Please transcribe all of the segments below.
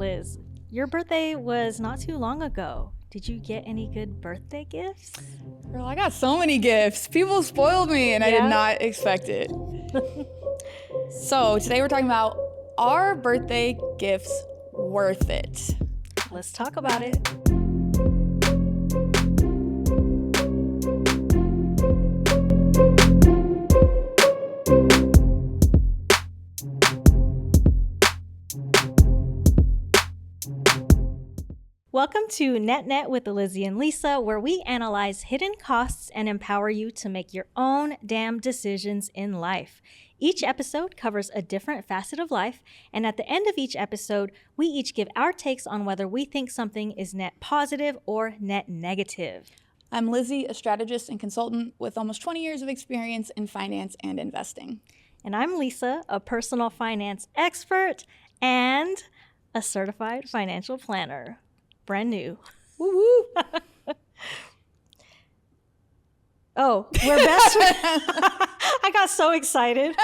Liz, your birthday was not too long ago. Did you get any good birthday gifts? Girl, I got so many gifts. People spoiled me and I did not expect it. So today we're talking about, are birthday gifts worth it? Let's talk about it. Welcome to Net with Lizzy and Lissa, where we analyze hidden costs and empower you to make your own damn decisions in life. Each episode covers a different facet of life, and at the end of each episode, we each give our takes on whether we think something is net positive or net negative. I'm Lizzy, a strategist and consultant with almost 20 years of experience in finance and investing. And I'm Lissa, a personal finance expert and a certified financial planner. Brand new. Woo woo. Oh, we're best friends. I got so excited.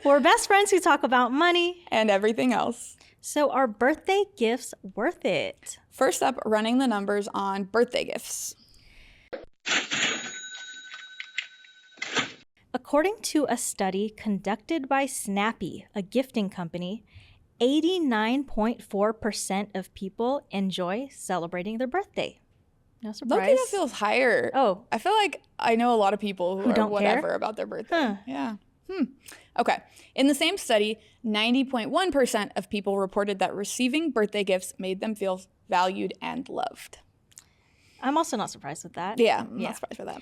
We're best friends who talk about money And everything else. So are birthday gifts worth it? First up, running the numbers on birthday gifts. According to a study conducted by Snappy, a gifting company, 89.4% of people enjoy celebrating their birthday. No surprise. Look, that feels higher. Oh. I feel like I know a lot of people who are don't whatever care? about their birthday. Huh. Yeah. Okay. In the same study, 90.1% of people reported that receiving birthday gifts made them feel valued and loved. I'm also not surprised with that. Yeah, I'm not surprised by that.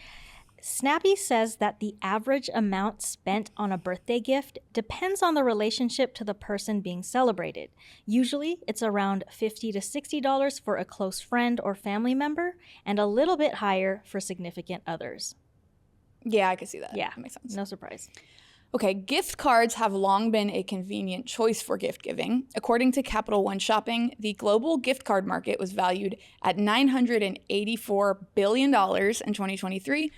Snappy says that the average amount spent on a birthday gift depends on the relationship to the person being celebrated. Usually, it's around $50 to $60 for a close friend or family member, and a little bit higher for significant others. Yeah, I could see that. Yeah, That makes sense. no surprise. Okay, gift cards have long been a convenient choice for gift giving. According to Capital One Shopping, the global gift card market was valued at $984 billion in 2023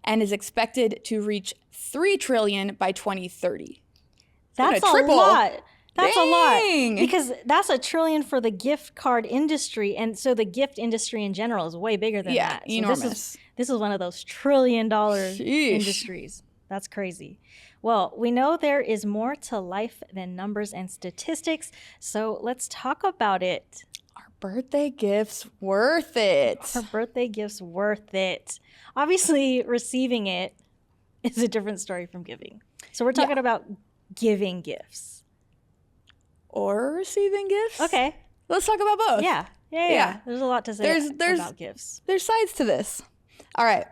and is expected to reach $3 trillion by 2030. That's a triple. lot. That's Dang. a lot. Because that's $1 trillion for the gift card industry, and so the gift industry in general is way bigger than that. So enormous. This is one of those $1 trillion Sheesh. industries. That's crazy. Well, we know there is more to life than numbers and statistics, so let's talk about it. Are birthday gifts worth it? Are birthday gifts worth it? Obviously, receiving it is a different story from giving. So we're talking about giving gifts. Or receiving gifts? Okay. Let's talk about both. Yeah. There's a lot to say about gifts. There's sides to this. All right.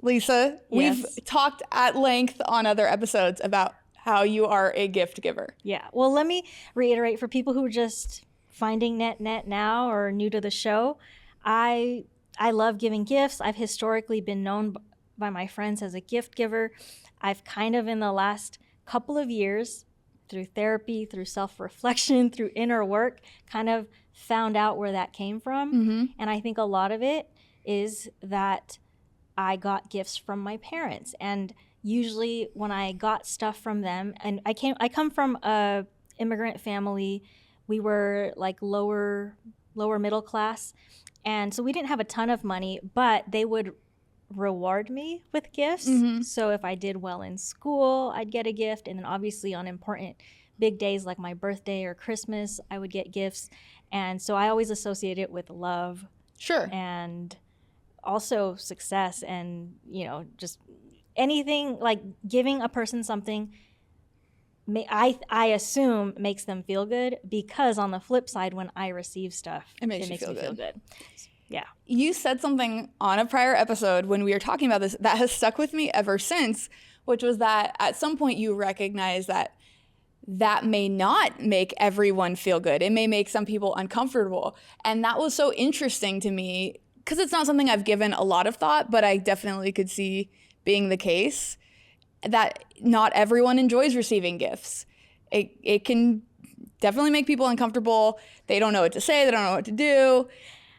Lissa, Yes. we've talked at length on other episodes about how you are a gift giver. Yeah. Well, let me reiterate for people who are just finding net now or new to the show. I love giving gifts. I've historically been known by my friends as a gift giver. I've kind of in the last couple of years, through therapy, through self-reflection, through inner work, kind of found out where that came from. Mm-hmm. And I think a lot of it is that I got gifts from my parents. And usually when I got stuff from them, and I come from a immigrant family. We were like lower middle class. And so we didn't have a ton of money, but they would reward me with gifts. Mm-hmm. So if I did well in school, I'd get a gift. And then obviously on important big days like my birthday or Christmas, I would get gifts. And so I always associate it with love. Sure. And also success, and just anything like giving a person something I assume makes them feel good, because on the flip side, when I receive stuff, It makes me you feel feel good. good. Yeah. You said something on a prior episode when we were talking about this that has stuck with me ever since, which was that at some point you recognize that may not make everyone feel good. It may make some people uncomfortable. And that was so interesting to me, because it's not something I've given a lot of thought, but I definitely could see being the case, that not everyone enjoys receiving gifts. It can definitely make people uncomfortable. They don't know what to say. They don't know what to do.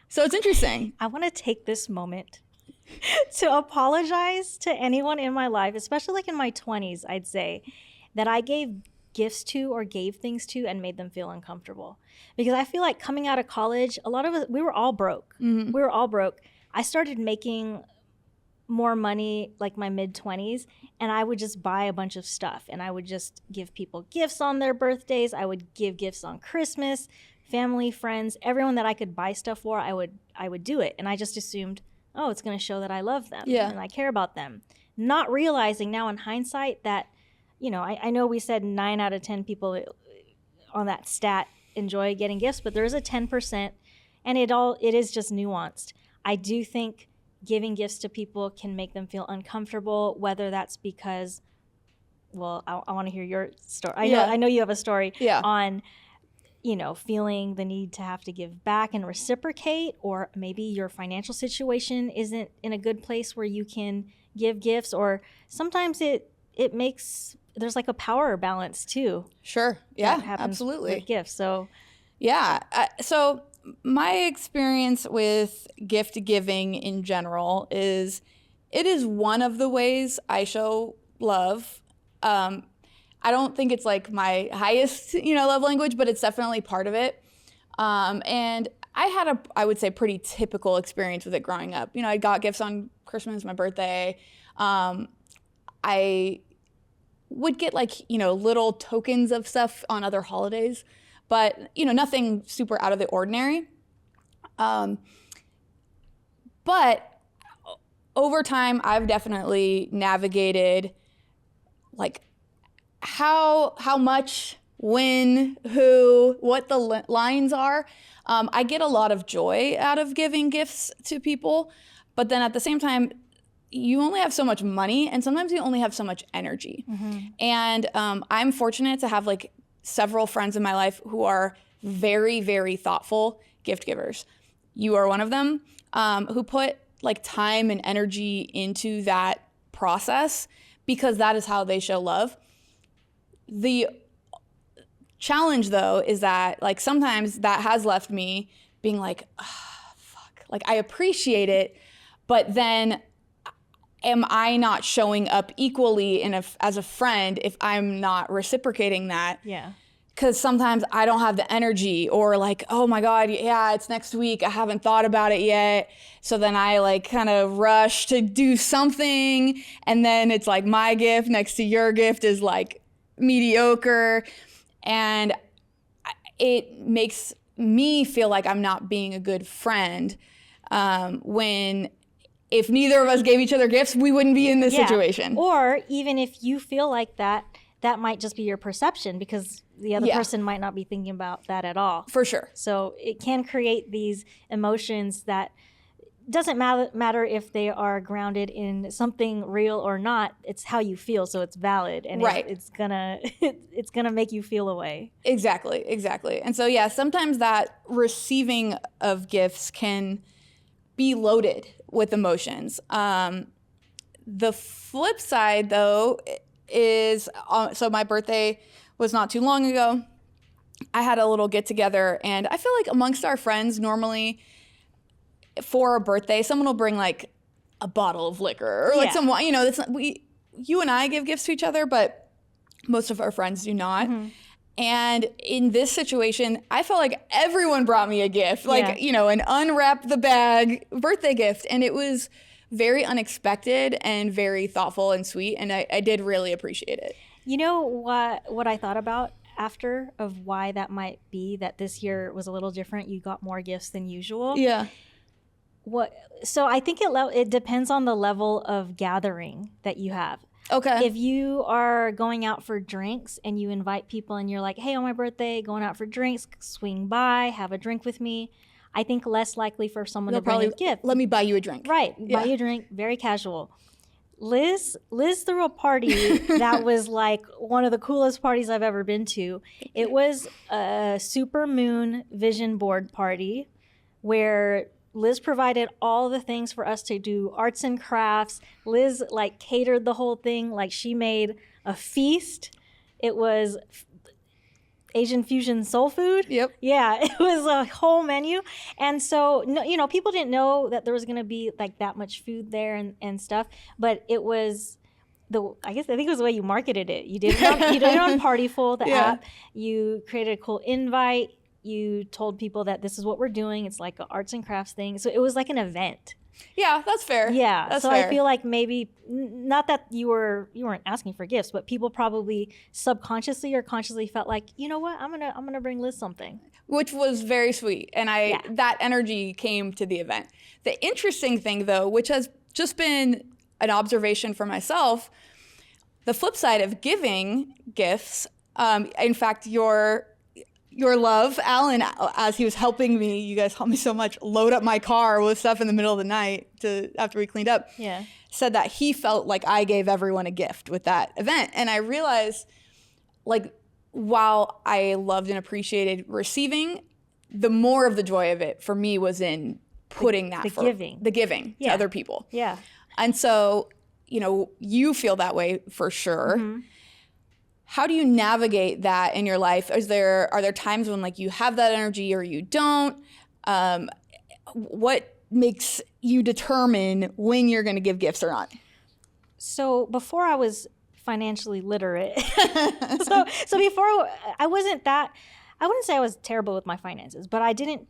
So it's interesting. I want to take this moment to apologize to anyone in my life, especially like in my 20s, I'd say, that I gave gifts to or gave things to and made them feel uncomfortable. Because I feel like coming out of college, a lot of us, we were all broke. Mm-hmm. We were all broke. I started making more money like my mid-20s, and I would just buy a bunch of stuff, and I would just give people gifts on their birthdays. I would give gifts on Christmas, family, friends, everyone that I could buy stuff for. I would do it, and I just assumed, oh, it's going to show that I love them and I care about them, not realizing now in hindsight that, you know, I know we said 9 out of 10 people on that stat enjoy getting gifts, but there is a 10%, and it is just nuanced. I do think giving gifts to people can make them feel uncomfortable, whether that's because, well, I want to hear your story. I know you have a story on, you know, feeling the need to have to give back and reciprocate, or maybe your financial situation isn't in a good place where you can give gifts, or sometimes it makes, there's like a power balance too. Sure. Yeah, absolutely. With gifts. So yeah. So my experience with gift giving in general is it is one of the ways I show love. I don't think it's like my highest, you know, love language, but it's definitely part of it. And I had I would say, pretty typical experience with it growing up. You know, I got gifts on Christmas, my birthday. I would get like, you know, little tokens of stuff on other holidays, but, you know, nothing super out of the ordinary. But over time, I've definitely navigated like how much, when, who, what the lines are. I get a lot of joy out of giving gifts to people, but then at the same time, you only have so much money, and sometimes you only have so much energy. Mm-hmm. And I'm fortunate to have like several friends in my life who are very, very thoughtful gift givers. You are one of them, who put like time and energy into that process because that is how they show love. The challenge though is that like sometimes that has left me being like, fuck, like I appreciate it, but then am I not showing up equally as a friend if I'm not reciprocating that? Yeah. Because sometimes I don't have the energy, or like, oh my God, yeah, it's next week. I haven't thought about it yet. So then I like kind of rush to do something. And then it's like my gift next to your gift is like mediocre. And it makes me feel like I'm not being a good friend, when if neither of us gave each other gifts, we wouldn't be in this situation. Or even if you feel like that might just be your perception, because the other person might not be thinking about that at all. For sure. So it can create these emotions that doesn't matter if they are grounded in something real or not. It's how you feel, so it's valid, and it's gonna make you feel a way. Exactly. And so yeah, sometimes that receiving of gifts can be loaded with emotions. The flip side though is, so my birthday was not too long ago. I had a little get together, and I feel like amongst our friends, normally for a birthday, someone will bring like a bottle of liquor or like some wine. You know, you and I give gifts to each other, but most of our friends do not. Mm-hmm. And in this situation, I felt like everyone brought me a gift, like, you know, an unwrap the bag birthday gift. And it was very unexpected and very thoughtful and sweet. And I did really appreciate it. You know what I thought about after of why that might be, that this year was a little different. You got more gifts than usual. Yeah. So I think it depends on the level of gathering that you have. Okay. If you are going out for drinks and you invite people and you're like, hey, on my birthday, going out for drinks, swing by, have a drink with me, I think less likely for someone to bring a gift. Let me buy you a drink. Right. Yeah. Buy you a drink. Very casual. Liz threw a party that was like one of the coolest parties I've ever been to. It was a super moon vision board party where Liz provided all the things for us to do arts and crafts. Liz like catered the whole thing. Like she made a feast. It was Asian fusion soul food. Yep. Yeah, it was a whole menu. And so, you know, people didn't know that there was going to be like that much food there and stuff. But it was I think it was the way you marketed it. You did it on Partyful, the app. You created a cool invite. You told people that this is what we're doing. It's like an arts and crafts thing. So it was like an event. Yeah, that's fair. Yeah. That's so fair. I feel like maybe not that you weren't asking for gifts, but people probably subconsciously or consciously felt like, you know what, I'm gonna bring Liz something. Which was very sweet. And that energy came to the event. The interesting thing though, which has just been an observation for myself, the flip side of giving gifts, in fact, your love, Alan, as he was helping me, you guys helped me so much, load up my car with stuff in the middle of the night after we cleaned up, said that he felt like I gave everyone a gift with that event. And I realized, like, while I loved and appreciated receiving, the more of the joy of it for me was in putting the giving to other people. Yeah. And so, you feel that way for sure. Mm-hmm. How do you navigate that in your life? Are there times when like you have that energy or you don't? What makes you determine when you're going to give gifts or not? So before I was financially literate, so before I wasn't that, I wouldn't say I was terrible with my finances, but I didn't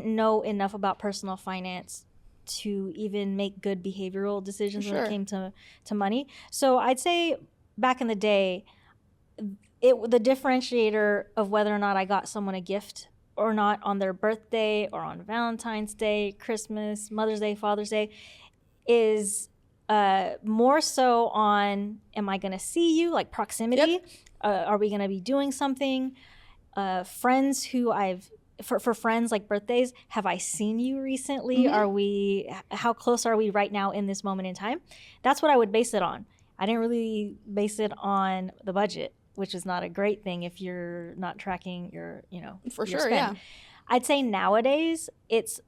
know enough about personal finance to even make good behavioral decisions when it came to money. So I'd say back in the day, the differentiator of whether or not I got someone a gift or not on their birthday or on Valentine's Day, Christmas, Mother's Day, Father's Day is more so on, am I going to see you, like proximity? Yep. Are we going to be doing something? Friends who for friends like birthdays, have I seen you recently? Mm-hmm. How close are we right now in this moment in time? That's what I would base it on. I didn't really base it on the budget, which is not a great thing if you're not tracking your spend. Yeah. I'd say nowadays it's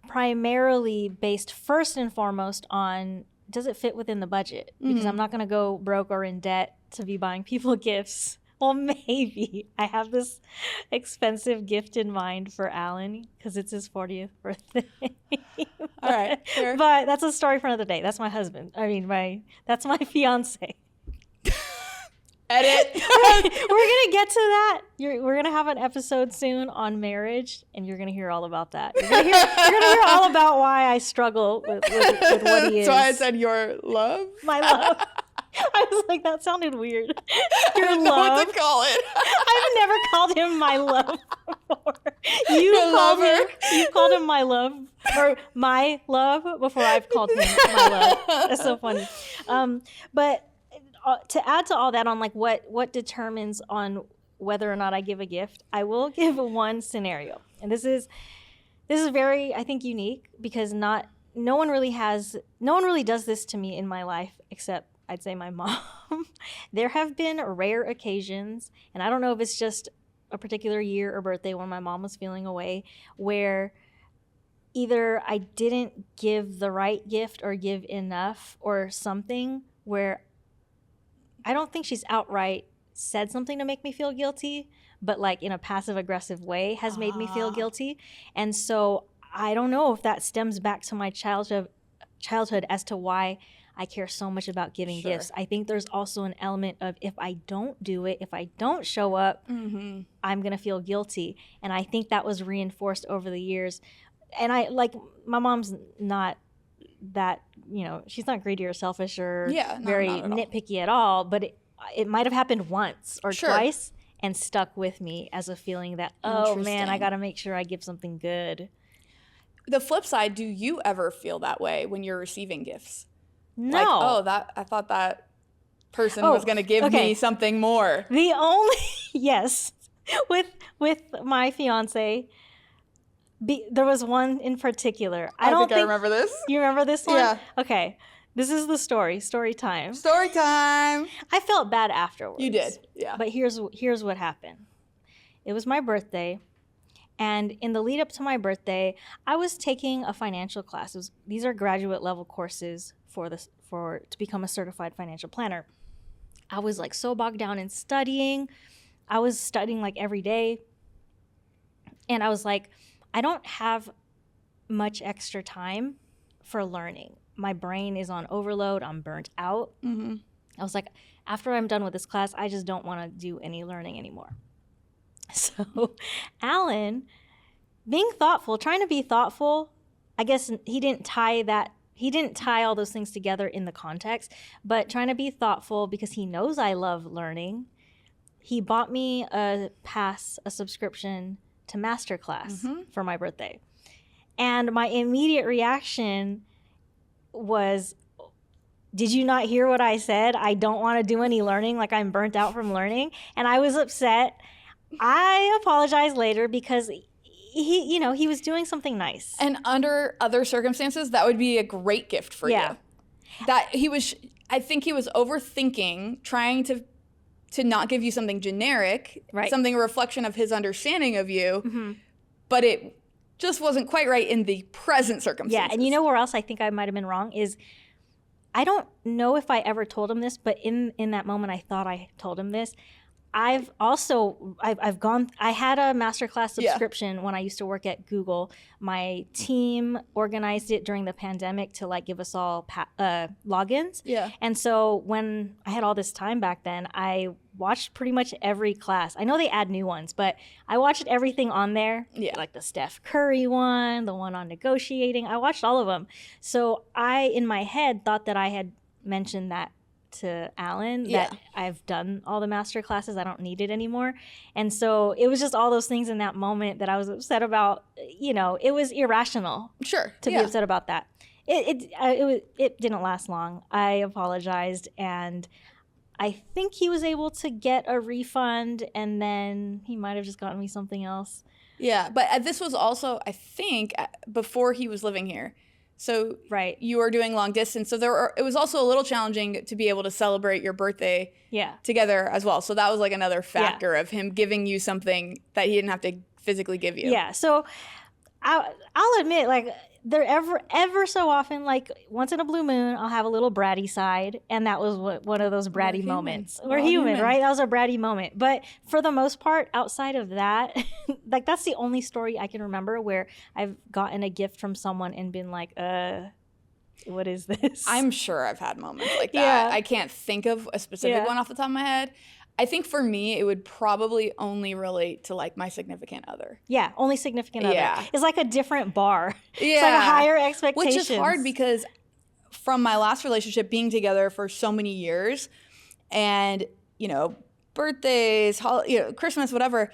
primarily based first and foremost on, does it fit within the budget? Because I'm not going to go broke or in debt to be buying people gifts. Well, maybe I have this expensive gift in mind for Alan because it's his 40th birthday. All right, sure. But that's a story for another day. That's my husband. That's my fiance. Edit. We're gonna get to that. We're gonna have an episode soon on marriage, and you're gonna hear all about that. You're gonna hear all about why I struggle with what he is. That's why I said your love. My love. I was like, that sounded weird. Your love. What to call it? I've never called him my love before. You called him my love or my love before I've called him my love. That's so funny. But to add to all that on like what determines on whether or not I give a gift, I will give one scenario, and this is very, I think, unique because no one really does this to me in my life except I'd say my mom. There have been rare occasions, and I don't know if it's just a particular year or birthday when my mom was feeling away, where either I didn't give the right gift or give enough or something, where I don't think she's outright said something to make me feel guilty, but like in a passive aggressive way has made me feel guilty. And so I don't know if that stems back to my childhood as to why I care so much about giving gifts. I think there's also an element of if I don't do it, if I don't show up, I'm going to feel guilty. And I think that was reinforced over the years. And my mom's not that, she's not greedy or selfish or very nitpicky at all, but it might have happened once or twice and stuck with me as a feeling that, oh man, I got to make sure I give something good. The flip side, do you ever feel that way when you're receiving gifts? No. Like, I thought that person was going to give me something more. Yes. With my fiance, there was one in particular. I remember this. You remember this one? Yeah. Okay. This is the story. Story time. Story time. I felt bad afterwards. You did. Yeah. But here's what happened. It was my birthday. And in the lead up to my birthday, I was taking a financial class. These are graduate level courses to become a certified financial planner. I was like so bogged down in studying. I was studying like every day. And I was like, I don't have much extra time for learning. My brain is on overload. I'm burnt out. I was like, after I'm done with this class, I just don't want to do any learning anymore. So Alan, being thoughtful, trying to be thoughtful, I guess he didn't tie all those things together in the context, but trying to be thoughtful because he knows I love learning. He bought me a subscription to Masterclass for my birthday. And my immediate reaction was, did you not hear what I said? I don't want to do any learning, like I'm burnt out from learning. And I was upset. I apologized later because he was doing something nice. And under other circumstances, that would be a great gift for you. That I think he was overthinking, trying to not give you something generic, something a reflection of his understanding of you, but it just wasn't quite right in the present circumstances. Yeah, and you know where else I think I might have been wrong is, I don't know if I ever told him this, but in that moment I thought I told him this. I had a Masterclass subscription when I used to work at Google. My team organized it during the pandemic to like give us all logins. Yeah. And so when I had all this time back then, I watched pretty much every class. I know they add new ones, but I watched everything on there. Yeah. Like the Steph Curry one, the one on negotiating. I watched all of them. So I, in my head, thought that I had mentioned that to Alan, that I've done all the master classes, I don't need it anymore. And so it was just all those things in that moment that I was upset about. It was irrational to be upset about that. It didn't last long. I apologized, and I think he was able to get a refund, and then he might have just gotten me something else. Yeah, but this was also, I think, before he was living here. So you were doing long distance. So it was also a little challenging to be able to celebrate your birthday together as well. So that was like another factor of him giving you something that he didn't have to physically give you. Yeah. So I'll admit, like, there ever so often, like once in a blue moon, I'll have a little bratty side, and that was one of those bratty moments. We're human, right? That was a bratty moment. But for the most part, outside of that, like that's the only story I can remember where I've gotten a gift from someone and been like, what is this? I'm sure I've had moments like that. I can't think of a specific one off the top of my head. I think for me, it would probably only relate to like my significant other. Yeah, only significant other. Yeah. It's like a different bar. Yeah. It's like a higher expectation. Which is hard because from my last relationship, being together for so many years and, birthdays, Christmas, whatever,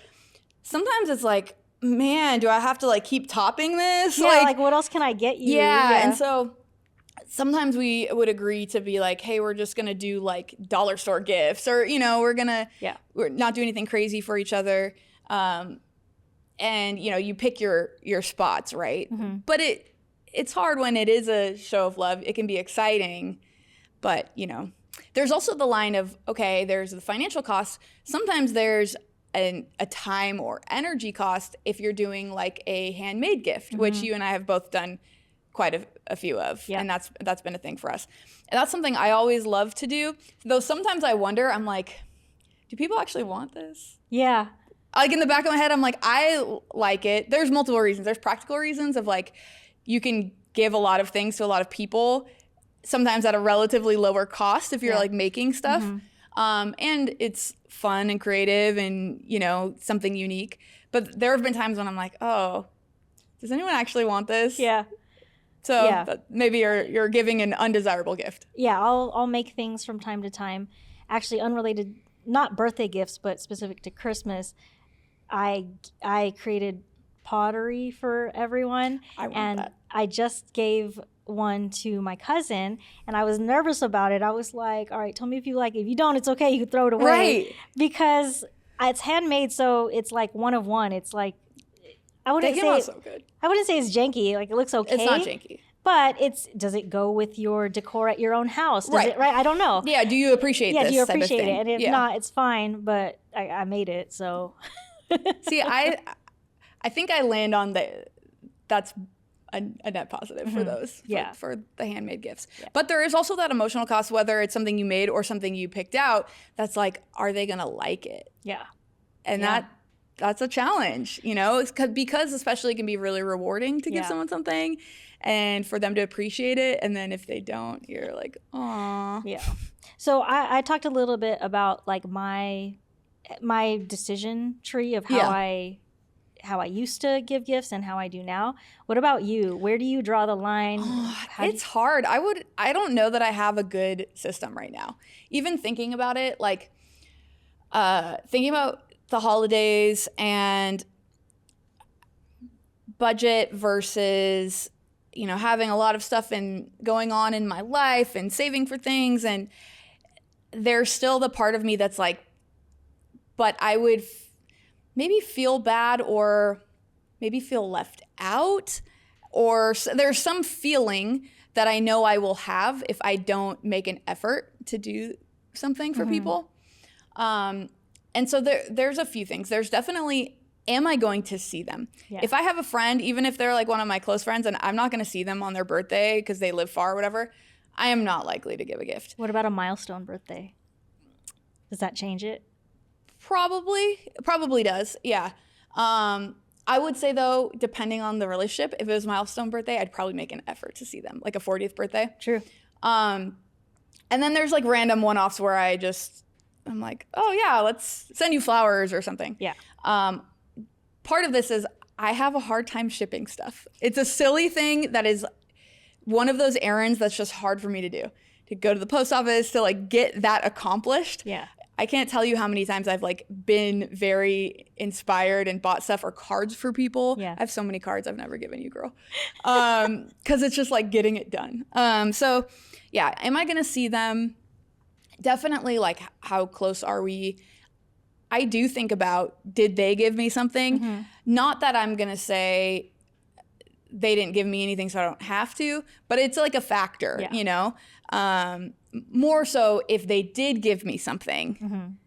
sometimes it's like, man, do I have to like keep topping this? Yeah, like what else can I get you? Yeah. And so sometimes we would agree to be like, hey, we're just going to do like dollar store gifts, or, we're not do anything crazy for each other. And, you pick your spots, right? Mm-hmm. But it's hard when it is a show of love. It can be exciting, but, there's also the line of, okay, there's the financial cost. Sometimes there's a time or energy cost if you're doing like a handmade gift, which you and I have both done quite a few of, and that's been a thing for us. And that's something I always love to do, though sometimes I wonder, I'm like, do people actually want this? Yeah. Like in the back of my head, I'm like, I like it. There's multiple reasons. There's practical reasons of like, you can give a lot of things to a lot of people, sometimes at a relatively lower cost if you're like making stuff. And it's fun and creative and, something unique. But there have been times when I'm like, oh, does anyone actually want this? Yeah. So maybe you're giving an undesirable gift. Yeah, I'll make things from time to time. Actually, unrelated, not birthday gifts, but specific to Christmas. I created pottery for everyone. I want that. I just gave one to my cousin, and I was nervous about it. I was like, all right, tell me if you like it. If you don't, it's okay. You can throw it away. Right. Because it's handmade, so it's like one of one. It's like, I wouldn't say so good. I wouldn't say it's janky. Like, it looks okay. It's not janky. But does it go with your decor at your own house? Right. I don't know. Yeah, do you appreciate this? Yeah, do you appreciate it? And if yeah. not, it's fine, but I made it, so. See, I think I land on that's a net positive for those, for the handmade gifts. Yeah. But there is also that emotional cost, whether it's something you made or something you picked out, that's like, are they going to like it? Yeah. And that's a challenge, because especially it can be really rewarding to give someone something and for them to appreciate it. And then if they don't, you're like, aw. Yeah. So I talked a little bit about like my decision tree of how I used to give gifts and how I do now. What about you? Where do you draw the line? It's hard. I don't know that I have a good system right now. Even thinking about it, like thinking about the holidays and budget versus, you know, having a lot of stuff going on in my life and saving for things. And there's still the part of me that's like, but I would maybe feel bad or maybe feel left out, or there's some feeling that I know I will have if I don't make an effort to do something for people. And so there's a few things. There's definitely, am I going to see them? Yeah. If I have a friend, even if they're like one of my close friends and I'm not going to see them on their birthday because they live far or whatever, I am not likely to give a gift. What about a milestone birthday? Does that change it? Probably does. Yeah. I would say though, depending on the relationship, if it was milestone birthday, I'd probably make an effort to see them, like a 40th birthday. True. And then there's like random one-offs where I'm like, oh yeah, let's send you flowers or something. Yeah. Part of this is I have a hard time shipping stuff. It's a silly thing that is one of those errands that's just hard for me to do. To go to the post office, to like get that accomplished. Yeah. I can't tell you how many times I've like been very inspired and bought stuff or cards for people. Yeah. I have so many cards I've never given you, girl. 'Cause it's just like getting it done. So yeah, am I gonna see them? Definitely, like, how close are we? I do think about, did they give me something? Not that I'm gonna say they didn't give me anything so I don't have to, but it's like a factor, you know? More so if they did give me something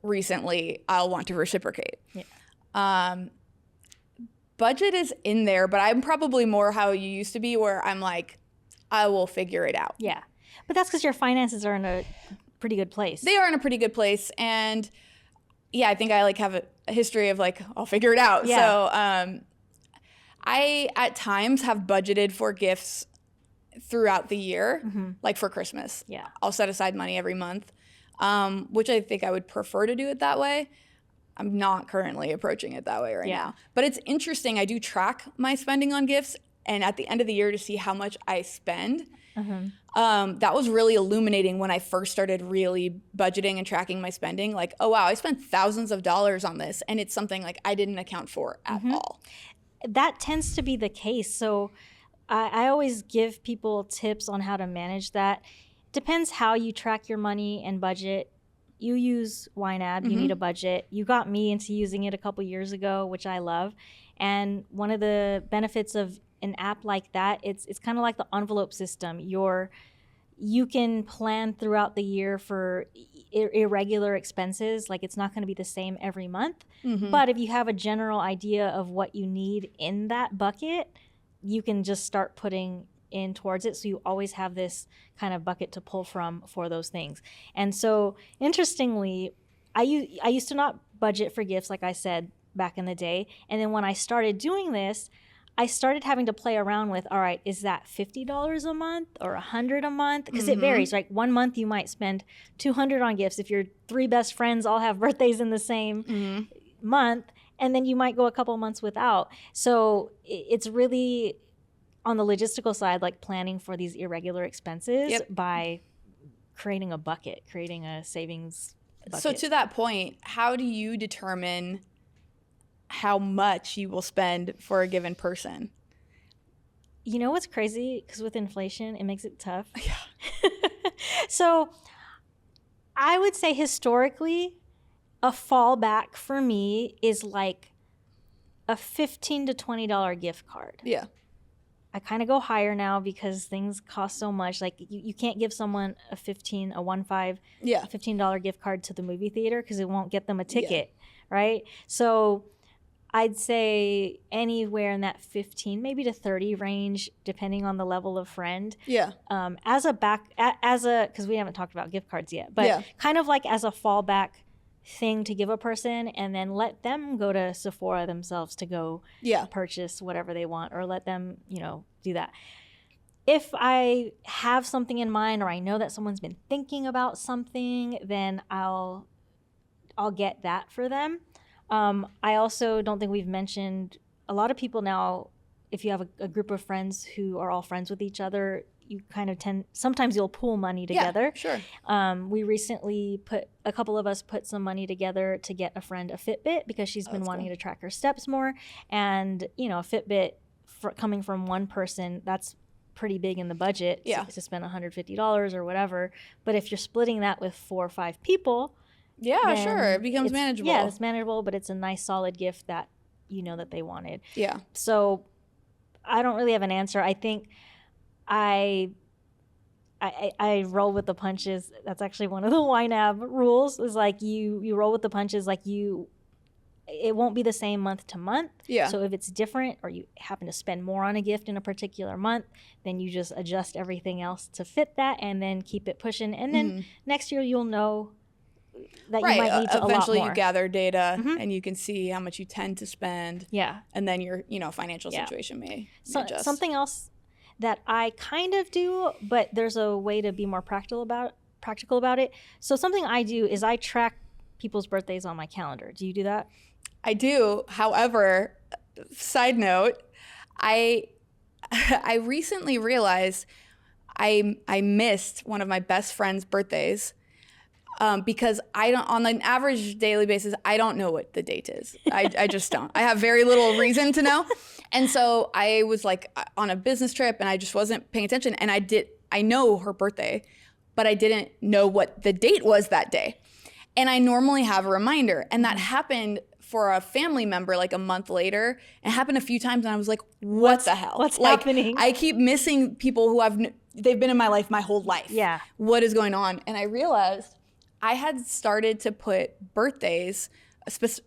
recently, I'll want to reciprocate. Yeah. Budget is in there, but I'm probably more how you used to be, where I'm like, I will figure it out. Yeah. But that's because your finances are in a pretty good place. They are in a pretty good place. And yeah, I think I like have a history of like, I'll figure it out. Yeah. So I at times have budgeted for gifts throughout the year, like for Christmas. Yeah. I'll set aside money every month, which I think I would prefer to do it that way. I'm not currently approaching it that way right now. But it's interesting. I do track my spending on gifts, and at the end of the year to see how much I spend. That was really illuminating when I first started really budgeting and tracking my spending. Like, oh wow, I spent thousands of dollars on this, and it's something like I didn't account for at all. That tends to be the case. So I always give people tips on how to manage that. Depends how you track your money and budget. You use YNAB, you need a budget. You got me into using it a couple years ago, which I love. And one of the benefits of an app like that, it's kind of like the envelope system. You can plan throughout the year for irregular expenses. Like, it's not going to be the same every month. But if you have a general idea of what you need in that bucket, you can just start putting in towards it. So you always have this kind of bucket to pull from for those things. And so interestingly, I used to not budget for gifts, like I said, back in the day. And then when I started doing this, I started having to play around with, all right, is that $50 a month or $100 a month? Because it varies. Like, one month you might spend $200 on gifts if your 3 best friends all have birthdays in the same month, and then you might go a couple months without. So it's really on the logistical side, like planning for these irregular expenses by creating a bucket, creating a savings bucket. So to that point, how do you determine how much you will spend for a given person? You know what's crazy? Because with inflation, it makes it tough. Yeah. So I would say historically, a fallback for me is like a $15 to $20 gift card. Yeah. I kind of go higher now because things cost so much. Like, you can't give someone a $15 gift card to the movie theater because it won't get them a ticket, right? So I'd say anywhere in that 15, maybe to 30 range, depending on the level of friend. Yeah. Because we haven't talked about gift cards yet, but kind of like as a fallback thing to give a person, and then let them go to Sephora themselves to go purchase whatever they want, or let them, do that. if I have something in mind or I know that someone's been thinking about something, then I'll get that for them. I also don't think we've mentioned, a lot of people now, if you have a group of friends who are all friends with each other, you kind of sometimes you'll pool money together. Yeah, sure. We recently a couple of us put some money together to get a friend a Fitbit because she's been wanting to track her steps more. And, a Fitbit coming from one person, that's pretty big in the budget to spend $150 or whatever. But if you're splitting that with 4 or 5 people, sure, it becomes manageable. Yeah, it's manageable, but it's a nice solid gift that that they wanted. Yeah. So I don't really have an answer. I think I roll with the punches. That's actually one of the YNAB rules, is like you roll with the punches. Like it won't be the same month to month. Yeah. So if it's different or you happen to spend more on a gift in a particular month, then you just adjust everything else to fit that and then keep it pushing. And then next year you'll know that you might need to eventually a lot more. You gather data and you can see how much you tend to spend. Yeah. And then your financial situation may adjust. Something else that I kind of do, but there's a way to be more practical about it. So something I do is I track people's birthdays on my calendar. Do you do that? I do. However, side note, I recently realized I missed one of my best friend's birthdays. Because I don't, on an average daily basis, I don't know what the date is. I just don't. I have very little reason to know. And so I was like on a business trip and I just wasn't paying attention. And I know her birthday, but I didn't know what the date was that day. And I normally have a reminder. And that happened for a family member like a month later. It happened a few times and I was like, what the hell? What's happening? I keep missing people who they've been in my life my whole life. Yeah. What is going on? And I realized I had started to put birthdays,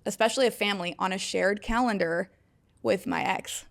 especially a family, on a shared calendar with my ex.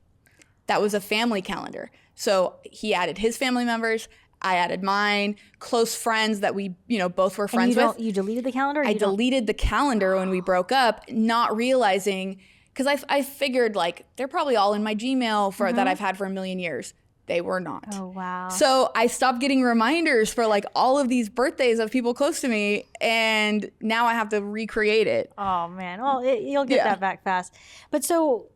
That was a family calendar. So he added his family members, I added mine, close friends that we, both were friends with. You deleted the calendar? I deleted the calendar when we broke up, not realizing, because I figured like they're probably all in my Gmail that I've had for a million years. They were not. Oh, wow. So I stopped getting reminders for like all of these birthdays of people close to me. And now I have to recreate it. Oh, man. Well, you'll get that back fast. But so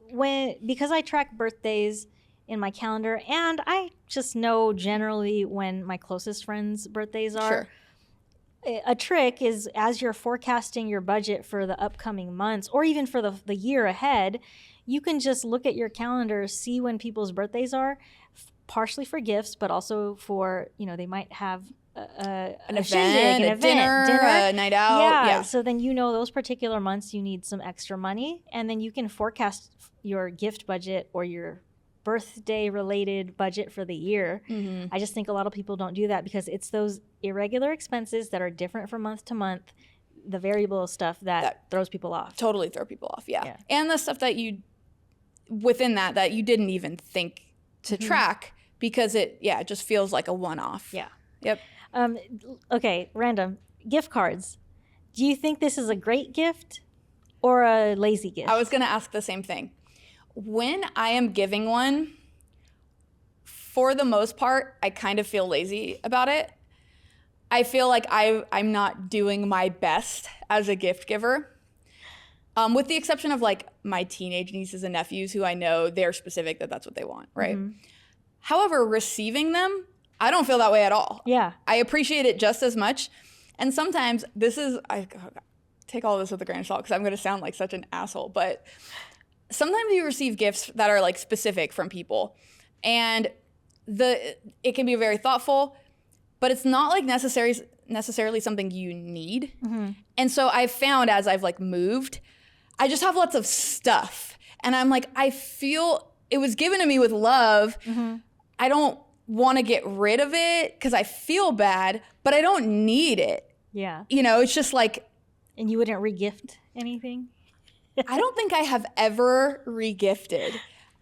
because I track birthdays in my calendar and I just know generally when my closest friends' birthdays are. Sure. A trick is, as you're forecasting your budget for the upcoming months or even for the year ahead, you can just look at your calendar, see when people's birthdays are, partially for gifts, but also for, they might have an event, dinner, a night out. Yeah. So then those particular months you need some extra money, and then you can forecast your gift budget or your birthday related budget for the year. Mm-hmm. I just think a lot of people don't do that because it's those irregular expenses that are different from month to month, the variable stuff that throws people off. Totally throw people off, yeah. And the stuff that within that you didn't even think to track, because it just feels like a one-off. Yeah. Yep. Okay, random. Gift cards. Do you think this is a great gift or a lazy gift? I was going to ask the same thing. When I am giving one, for the most part, I kind of feel lazy about it. I feel like I'm not doing my best as a gift giver. With the exception of like my teenage nieces and nephews who I know they're specific that's what they want, right? Mm-hmm. However, receiving them, I don't feel that way at all. Yeah. I appreciate it just as much. And sometimes I take all this with a grain of salt because I'm going to sound like such an asshole, but sometimes you receive gifts that are like specific from people and it can be very thoughtful, but it's not like necessarily something you need. Mm-hmm. And so I've found as I've like moved, I just have lots of stuff and I'm like, I feel it was given to me with love. Mm-hmm. I don't want to get rid of it because I feel bad, but I don't need it. Yeah. It's just like. And you wouldn't regift anything? I don't think I have ever regifted.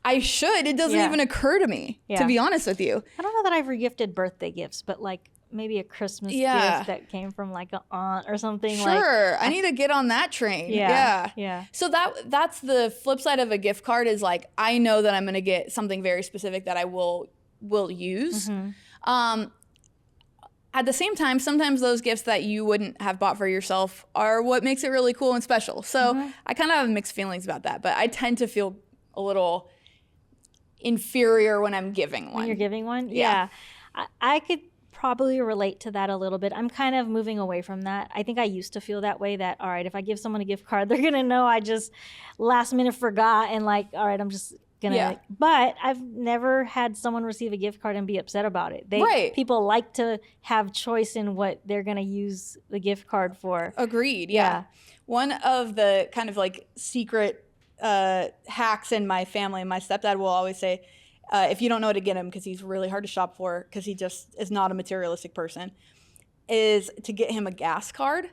I should. It doesn't even occur to me, to be honest with you. I don't know that I've regifted birthday gifts, but like maybe a Christmas gift that came from like an aunt or something. Sure. I need to get on that train. Yeah. So that's the flip side of a gift card is like, I know that I'm going to get something very specific that I will will use. Mm-hmm. At the same time, sometimes those gifts that you wouldn't have bought for yourself are what makes it really cool and special. So I kind of have mixed feelings about that, but I tend to feel a little inferior when I'm giving one. When you're giving one? Yeah. I could probably relate to that a little bit. I'm kind of moving away from that. I think I used to feel that way, that, all right, if I give someone a gift card, they're going to know I just last minute forgot and like, all right, I'm just going to, but I've never had someone receive a gift card and be upset about it. People like to have choice in what they're going to use the gift card for. Agreed. Yeah. One of the kind of like secret hacks in my family, my stepdad will always say, if you don't know what to get him, because he's really hard to shop for, because he just is not a materialistic person, is to get him a gas card.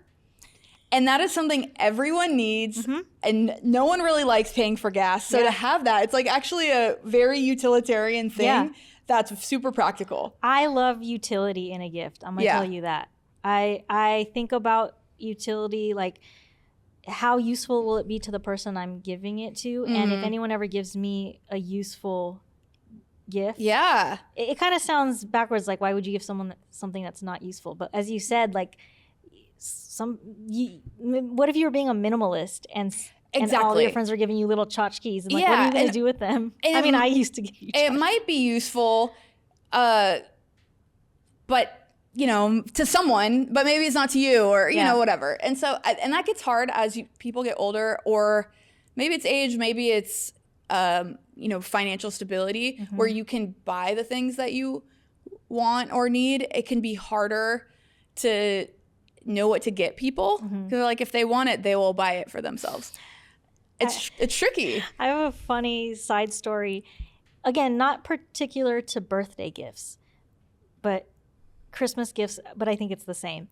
And that is something everyone needs, and no one really likes paying for gas. So to have that, it's like actually a very utilitarian thing that's super practical. I love utility in a gift. I'm going to tell you that. I think about utility, like how useful will it be to the person I'm giving it to? And if anyone ever gives me a useful gift, it kind of sounds backwards, like why would you give someone something that's not useful? But as you said, like what if you were being a minimalist and all your friends are giving you little tchotchkes, and like what are you going to do with them? I mean, I used to give you tchotchkes. It might be useful, but you know, to someone, but maybe it's not to you, or you know, whatever. And so and that gets hard as people get older, or maybe it's age, maybe it's you know, financial stability, where you can buy the things that you want or need. It can be harder to know what to get people, because like if they want it, they will buy it for themselves. It's tricky. I have a funny side story, again, not particular to birthday gifts, but Christmas gifts, but I think it's the same.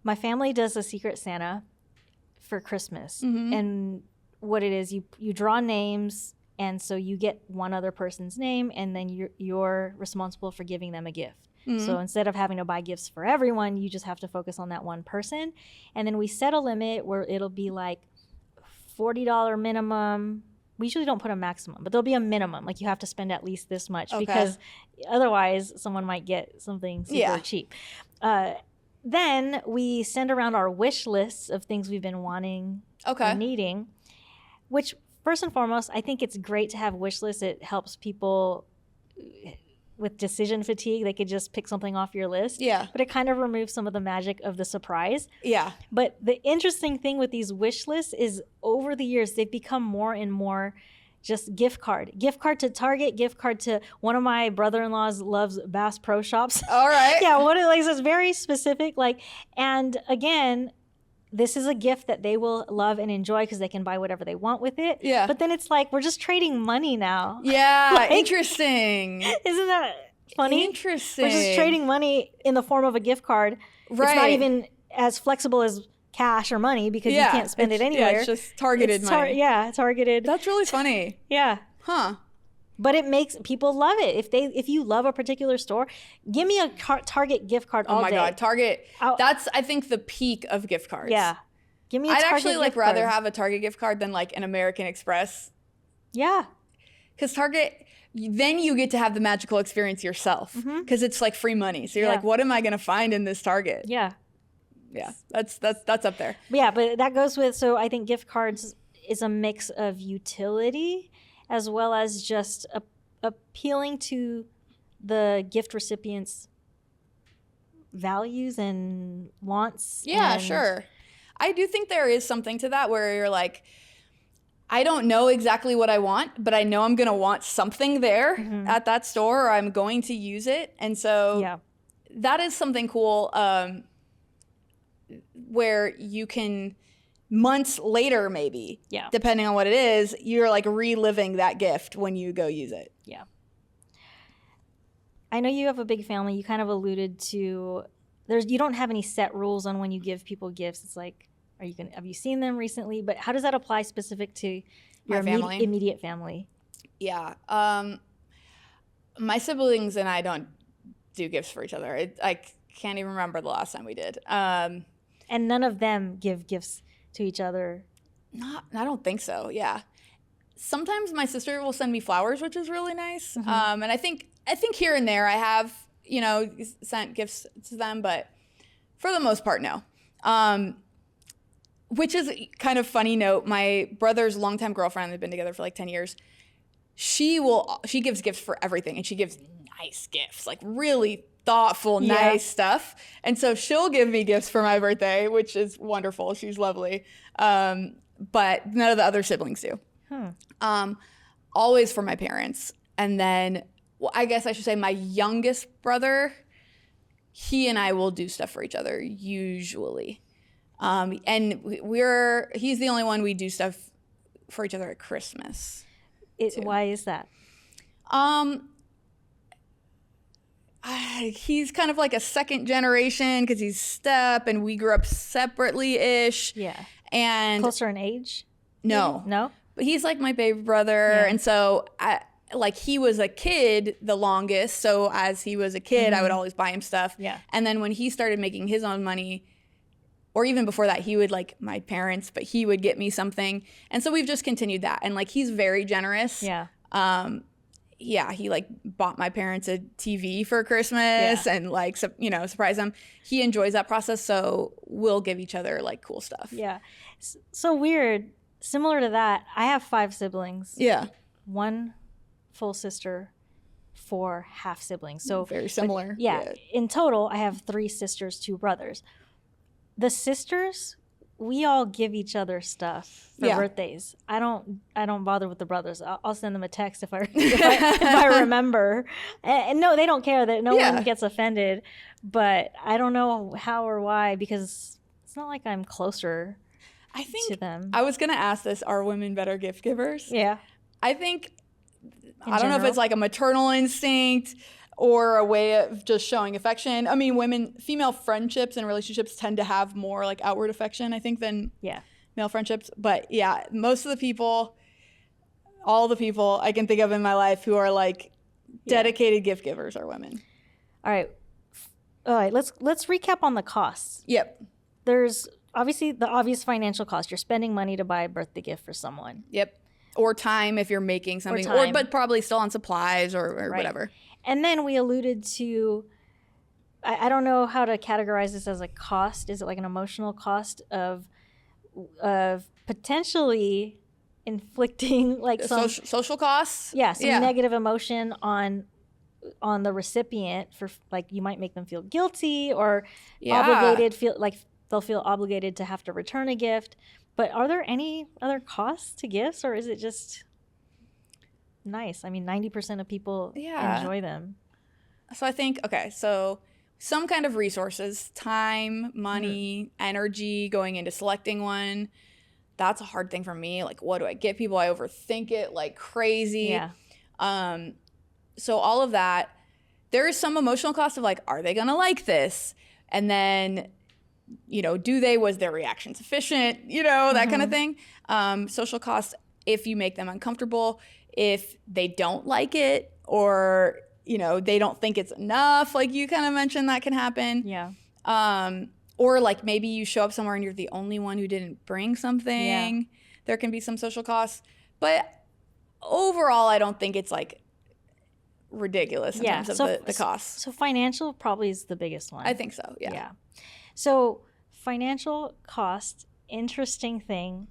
My family does a Secret Santa for Christmas, and what it is, you draw names, and so you get one other person's name, and then you're responsible for giving them a gift. So instead of having to buy gifts for everyone, you just have to focus on that one person. And then we set a limit where it'll be like $40 minimum. We usually don't put a maximum, but there'll be a minimum. Like you have to spend at least this much, because otherwise someone might get something super cheap. Then we send around our wish lists of things we've been wanting or needing, which first and foremost, I think it's great to have wish lists. It helps people with decision fatigue. They could just pick something off your list. But it kind of removes some of the magic of the surprise. But the interesting thing with these wish lists is over the years, they've become more and more just gift card to Target, gift card to one of my brother-in-laws loves Bass Pro Shops. All right. What it like is very specific. Like, and again, this is a gift that they will love and enjoy because they can buy whatever they want with it. But then it's like, we're just trading money now. Like, interesting. Isn't that funny? Interesting. We're just trading money in the form of a gift card. It's not even as flexible as cash or money, because you can't spend it anywhere. It's just targeted money. Targeted. That's really funny. But it makes people love it. If you love a particular store, give me a Target gift card all day. Oh my God, Target. That's, I think, the peak of gift cards. Give me a Target I'd actually gift rather card. have a Target gift card than like an American Express. Because Target, then you get to have the magical experience yourself, because it's like free money. So you're like, what am I going to find in this Target? That's up there. But that goes with, so I think gift cards is a mix of utility as well as just appealing to the gift recipient's values and wants. Sure. I do think there is something to that, where you're like, I don't know exactly what I want, but I know I'm going to want something there at that store, or I'm going to use it. And so that is something cool, where you can, months later maybe, depending on what it is, you're like reliving that gift when you go use it. I know you have a big family. You kind of alluded to, you don't have any set rules on when you give people gifts. It's like, have you seen them recently? But how does that apply specific to your immediate family? My siblings and I don't do gifts for each other. I can't even remember the last time we did. And none of them give gifts to each other? I don't think so, sometimes my sister will send me flowers, which is really nice. And I think here and there I have, you know, sent gifts to them, but for the most part, no. Which is kind of funny note. My brother's longtime girlfriend, they've been together for like 10 years. She gives gifts for everything, and she gives nice gifts, like really thoughtful, nice stuff. And so she'll give me gifts for my birthday, which is wonderful. She's lovely. But none of the other siblings do. Always for my parents. And then, well, I guess I should say my youngest brother, he and I will do stuff for each other usually. And he's the only one we do stuff for each other at Christmas. Why is that? He's kind of like a second generation because he's step, and we grew up separately-ish. Yeah. And closer in age? No. No? But he's like my baby brother. Yeah. And so he was a kid the longest. So as he was a kid, I would always buy him stuff. Yeah. And then when he started making his own money, or even before that, he would like my parents, but he would get me something. And so we've just continued that. And like, he's very generous. Yeah. Yeah, he like bought my parents a TV for Christmas and like, you know, surprise them. He enjoys that process. So we'll give each other like cool stuff. Yeah. So weird. Similar to that, I have 5 siblings. Yeah. 1 full sister, 4 half siblings. So very similar. But yeah. In total, I have 3 sisters, 2 brothers. The sisters, we all give each other stuff for birthdays. I don't bother with the brothers. I'll send them a text if I remember. And no, they don't care. That no one gets offended. But I don't know how or why, because it's not like I'm closer to them. I was gonna ask this: are women better gift givers? Yeah, I think. I don't know if it's like a maternal instinct or a way of just showing affection. I mean, female friendships and relationships tend to have more like outward affection, I think, than male friendships. But yeah, most of the people, all the people I can think of in my life who are like dedicated gift givers are women. All right. Let's recap on the costs. Yep. There's obviously the obvious financial cost. You're spending money to buy a birthday gift for someone. Yep. Or time if you're making something, but probably still on supplies or whatever. And then we alluded to, I don't know how to categorize this as a cost. Is it like an emotional cost of potentially inflicting like some social costs? Yeah, some negative emotion on the recipient, for like you might make them feel guilty or obligated, they'll feel obligated to have to return a gift. But are there any other costs to gifts, or is it just nice? I mean, 90% of people enjoy them. So I think, so some kind of resources, time, money, energy going into selecting one. That's a hard thing for me. Like, what do I get people? I overthink it like crazy. Yeah. So all of that, there is some emotional cost of like, are they going to like this? And then, you know, was their reaction sufficient? You know, that kind of thing. Social costs, if you make them uncomfortable, if they don't like it, or, you know, they don't think it's enough, like you kind of mentioned, that can happen. Yeah. Or like maybe you show up somewhere and you're the only one who didn't bring something. Yeah. There can be some social costs. But overall, I don't think it's like ridiculous in terms of the costs. So financial probably is the biggest one. I think so, yeah. So financial cost, interesting thing.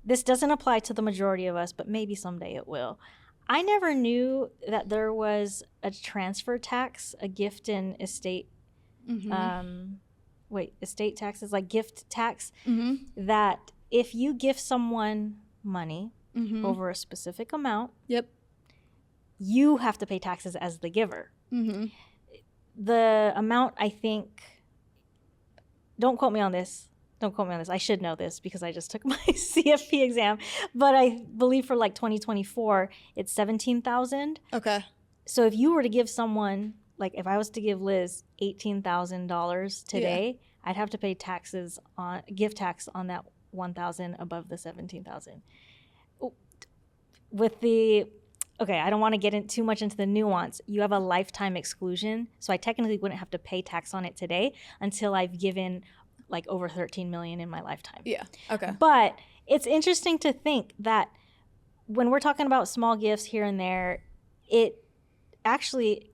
This doesn't apply to the majority of us, but maybe someday it will. I never knew that there was a transfer tax, a gift and estate. Estate taxes, like gift tax, that if you gift someone money over a specific amount, you have to pay taxes as the giver. The amount, I think, don't quote me on this. I should know this because I just took my CFP exam. But I believe for like 2024, it's $17,000. Okay. So if you were to give someone, like if I was to give Liz $18,000 today, I'd have to pay gift tax on that $1,000 above the $17,000. I don't want to get too much into the nuance. You have a lifetime exclusion, so I technically wouldn't have to pay tax on it today until I've given like over $13 million in my lifetime. Yeah. Okay. But it's interesting to think that when we're talking about small gifts here and there, it actually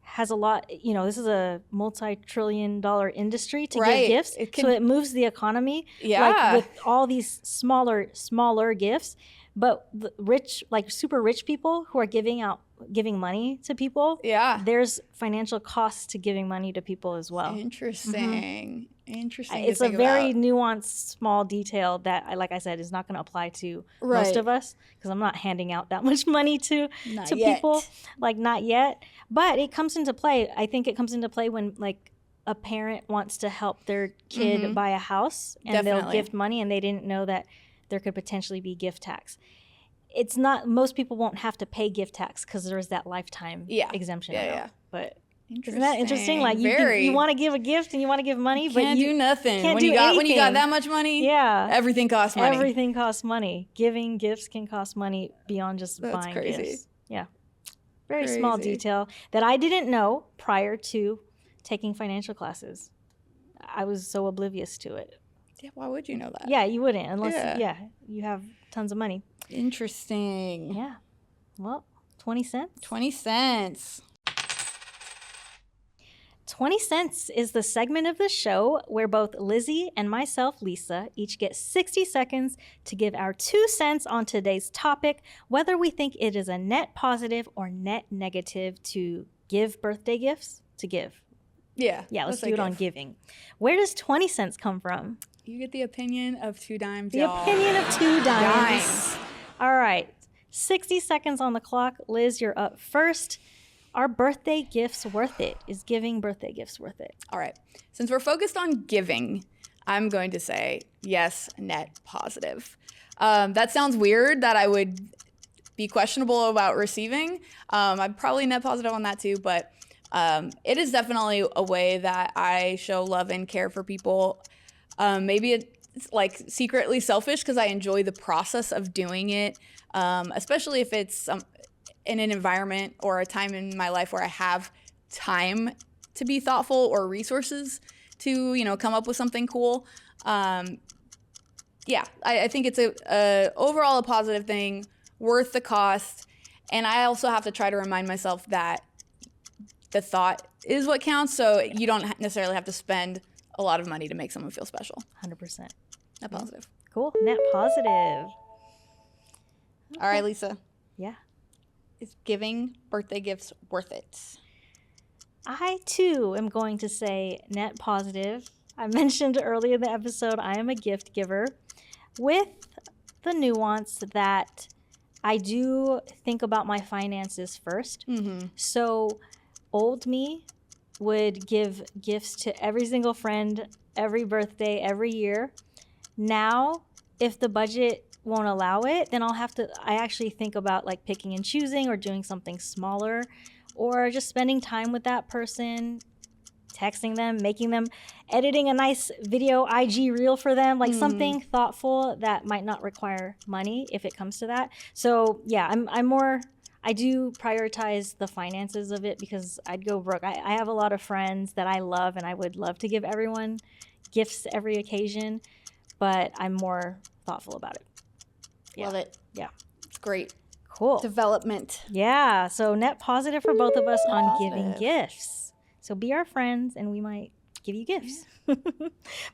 has a lot, this is a multi-trillion-dollar industry to Right. give gifts. So it moves the economy. Yeah. Like with all these smaller gifts. But the rich, like super rich people who are giving money to people, Yeah. there's financial costs to giving money to people as well. Interesting. Interesting. It's a very nuanced, small detail that, like I said, is not going to apply to most of us, because I'm not handing out that much money to people, like not yet. But it comes into play. I think it comes into play when like a parent wants to help their kid buy a house, and they'll gift money, and they didn't know that there could potentially be gift tax. It's not, most people won't have to pay gift tax because there's that lifetime exemption. But isn't that interesting? Like you want to give a gift and you want to give money, but you do nothing. Can't when do anything. When you got that much money, everything costs money. Everything costs money. Giving gifts can cost money beyond just buying gifts. Yeah. Very small detail that I didn't know prior to taking financial classes. I was so oblivious to it. Yeah, why would you know that? Yeah, you wouldn't unless you have tons of money. Interesting. Yeah. Well, 20 cents. 20 cents. 20 cents is the segment of the show where both Lizzy and myself, Lissa, each get 60 seconds to give our 2 cents on today's topic, whether we think it is a net positive or net negative to give birthday gifts, to give. Yeah. Yeah, let's do it on giving. Where does 20 cents come from? You get the opinion of 2 dimes, The opinion of 2 dimes. All right. 60 seconds on the clock. Liz, you're up first. Are birthday gifts worth it? Is giving birthday gifts worth it? All right. Since we're focused on giving, I'm going to say yes, net positive. That sounds weird that I would be questionable about receiving. I'm probably net positive on that too, but it is definitely a way that I show love and care for people. Maybe it's like secretly selfish because I enjoy the process of doing it, especially if it's in an environment or a time in my life where I have time to be thoughtful or resources to, come up with something cool. I think it's overall a positive thing, worth the cost. And I also have to try to remind myself that the thought is what counts. So you don't necessarily have to spend a lot of money to make someone feel special. 100%. Net positive. Cool. Net positive. All right, Lissa. Yeah. Is giving birthday gifts worth it? I, too, am going to say net positive. I mentioned earlier in the episode, I am a gift giver with the nuance that I do think about my finances first. So old me would give gifts to every single friend, every birthday, every year. Now, if the budget won't allow it, then I actually think about like picking and choosing or doing something smaller, or just spending time with that person, texting them, editing a nice video IG reel for them, like something thoughtful that might not require money if it comes to that. So yeah, I do prioritize the finances of it because I'd go broke. I have a lot of friends that I love and I would love to give everyone gifts every occasion, but I'm more thoughtful about it. Love it. Yeah. It's great. Cool. Development. Yeah. So net positive for both of us on giving gifts. So be our friends and we might give you gifts.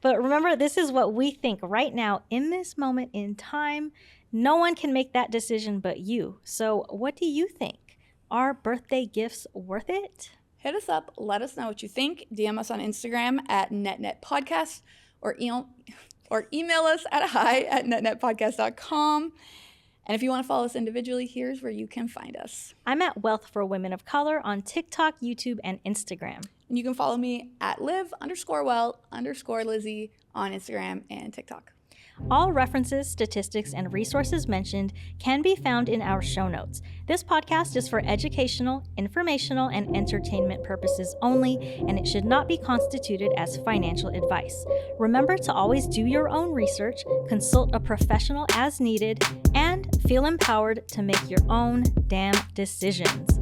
But remember, this is what we think right now in this moment in time. No one can make that decision but you. So what do you think? Are birthday gifts worth it? Hit us up. Let us know what you think. DM us on Instagram at netnetpodcast or email us at hi@netnetpodcast.com. And if you want to follow us individually, here's where you can find us. I'm at Wealth for Women of Color on TikTok, YouTube, and Instagram. And you can follow me at live_well_Lizzy on Instagram and TikTok. All references, statistics, and resources mentioned can be found in our show notes. This podcast is for educational, informational, and entertainment purposes only, and it should not be constituted as financial advice. Remember to always do your own research, consult a professional as needed, and feel empowered to make your own damn decisions.